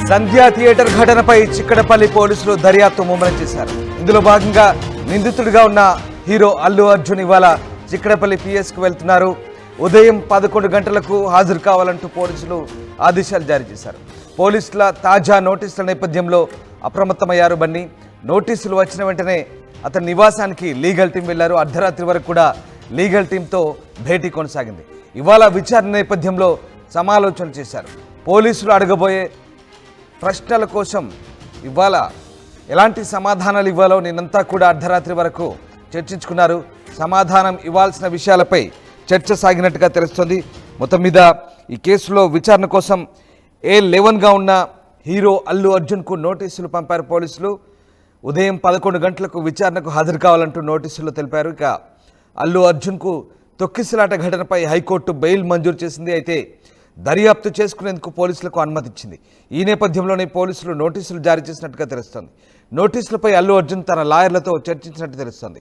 సంధ్యా theatre ఘటనపై చిక్కడపల్లి పోలీసులు దర్యాప్తు ముమ్మరం చేశారు. ఇందులో భాగంగా నిందితుడిగా ఉన్న హీరో అల్లు అర్జున్ ఇవాళ చిక్కడపల్లి పిఎస్కు వెళ్తున్నారు. ఉదయం 11 గంటలకు హాజరు కావాలంటూ పోలీసులు ఆదేశాలు జారీ చేశారు. పోలీసుల తాజా నోటీసుల నేపథ్యంలో అప్రమత్తమయ్యారు బన్నీ. నోటీసులు వచ్చిన వెంటనే అతని నివాసానికి లీగల్ టీం వెళ్లారు. అర్ధరాత్రి వరకు కూడా లీగల్ టీంతో భేటీ కొనసాగింది. ఇవాళ విచారణ నేపథ్యంలో సమాలోచనలు చేశారు. పోలీసులు అడగబోయే ప్రశ్నల కోసం ఇవాళ ఎలాంటి సమాధానాలు ఇవ్వాలో నిన్నంతా కూడా అర్ధరాత్రి వరకు చర్చించుకున్నారు. సమాధానం ఇవ్వాల్సిన విషయాలపై చర్చ సాగినట్టుగా తెలుస్తోంది. మొత్తం మీద ఈ కేసులో విచారణ కోసం A11గా ఉన్న హీరో అల్లు అర్జున్కు నోటీసులు పంపారు పోలీసులు. ఉదయం 11 గంటలకు విచారణకు హాజరు కావాలంటూ నోటీసులు తెలిపారు. ఇక అల్లు అర్జున్కు తొక్కిసలాట ఘటనపై హైకోర్టు బెయిల్ మంజూరు చేసింది. అయితే దర్యాప్తు చేసుకునేందుకు పోలీసులకు అనుమతి ఇచ్చింది. ఈ నేపథ్యంలోనే పోలీసులు నోటీసులు జారీ చేసినట్టుగా తెలుస్తోంది. నోటీసులపై అల్లు అర్జున్ తన లాయర్లతో చర్చించినట్టు తెలుస్తోంది.